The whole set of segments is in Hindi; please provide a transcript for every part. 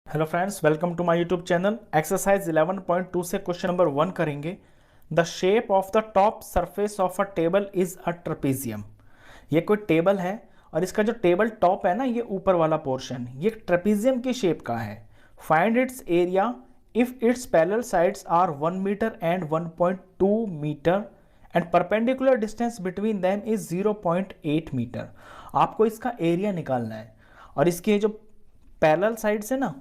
Hello friends, welcome to my YouTube channel. Exercise 11.2 से क्वेश्चन नंबर 1 करेंगे। The shape of the top surface of a table is a trapezium. ये कोई टेबल है और इसका जो टेबल टॉप है ना, ये ऊपर वाला पोर्शन, ये ट्रेपेजियम की शेप का है। Find its area if its parallel sides are 1 metre and 1.2 metre and perpendicular distance between them is 0.8 metre. आपको इसका एरिया निकालना है और इसके जो पैरेलल साइड्स है ना,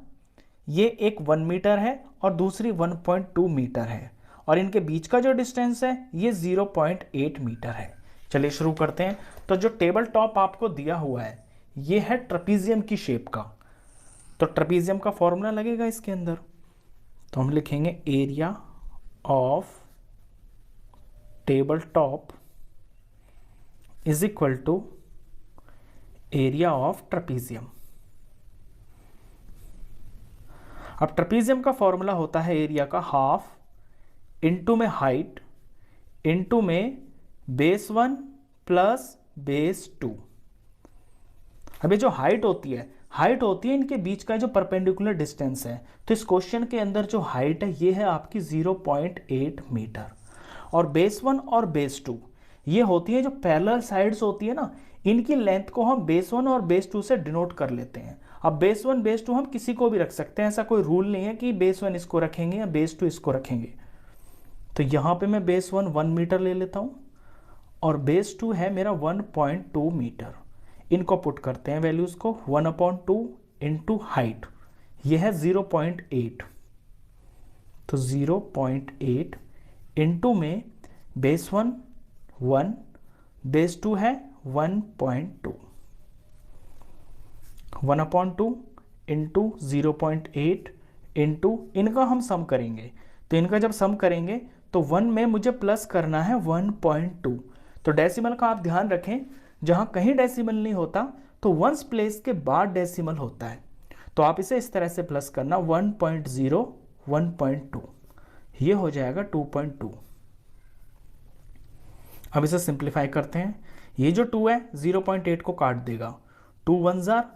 ये एक 1 मीटर है और दूसरी 1.2 मीटर है और इनके बीच का जो डिस्टेंस है ये 0.8 मीटर है। चलिए शुरू करते हैं। तो जो टेबल टॉप आपको दिया हुआ है ये है ट्रेपेजियम की शेप का। तो ट्रेपेजियम का फॉर्मूला लगेगा इसके अंदर, तो हम लिखेंगे area of table top is equal to area of trapezium. अब ट्रेपेजियम का फॉर्मूला होता है एरिया का हाफ इनटू में हाइट इनटू में बेस 1 प्लस बेस 2। अभी जो हाइट होती है इनके बीच का जो परपेंडिकुलर डिस्टेंस है। तो इस क्वेश्चन के अंदर जो हाइट है ये है आपकी 0.8 मीटर और बेस 1 और बेस 2 ये होती है जो पैरेलल साइड्स होती है ना, इनकी लेंथ को हम बेस 1 और बेस 2 से डिनोट कर लेते हैं। अब बेस 1 बेस 2 हम किसी को भी रख सकते हैं, ऐसा कोई रूल नहीं है कि बेस 1 इसको रखेंगे या बेस 2 इसको रखेंगे। तो यहाँ पे मैं बेस 1 मीटर ले लेता हूँ और बेस 2 है मेरा 1.2 मीटर। इनको पुट करते हैं वैल्यूज़ को, 1/2 इंटू हाइट ये है 0.8, तो 0.8 इंटू में बेस 1 1 बेस 2 है 1.2, 1/2 इंटू 0.8 इंटू इनका हम सम करेंगे। तो इनका जब सम करेंगे तो 1 में मुझे प्लस करना है 1.2। तो डेसिमल का आप ध्यान रखें, जहाँ कहीं डेसिमल नहीं होता तो वंस प्लेस के बाद डेसिमल होता है। तो आप इसे इस तरह से प्लस करना 1.0 1.2, ये हो जाएगा 2.2। अब इसे सिंप्लीफाई करते हैं। ये जो 2 है 0.8 को काट देगा, 2 1 जार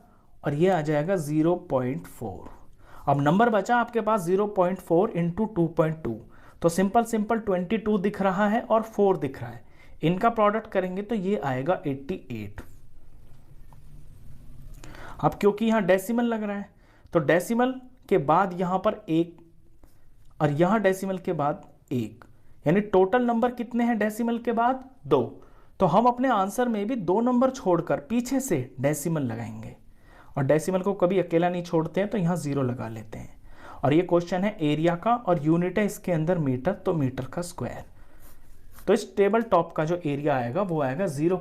और ये आ जाएगा 0.4। अब नंबर बचा आपके पास 0.4 इंटू 2.2, तो सिंपल 22 दिख रहा है और 4 दिख रहा है। इनका प्रोडक्ट करेंगे तो ये आएगा 88। अब क्योंकि यहाँ डेसिमल लग रहा है तो डेसिमल के बाद यहाँ पर 1 और यहाँ डेसिमल के बाद 1, यानी टोटल नंबर कितने हैं डेसिमल के बाद 2। तो हम अपने आंसर में भी 2 नंबर छोड़कर पीछे से डेसिमल लगाएंगे और डेसिमल को कभी अकेला नहीं छोड़ते हैं, तो यहाँ 0 लगा लेते हैं। और ये क्वेश्चन है एरिया का और यूनिट है इसके अंदर मीटर, तो मीटर का स्क्वायर। तो इस टेबल टॉप का जो एरिया आएगा वो आएगा 0.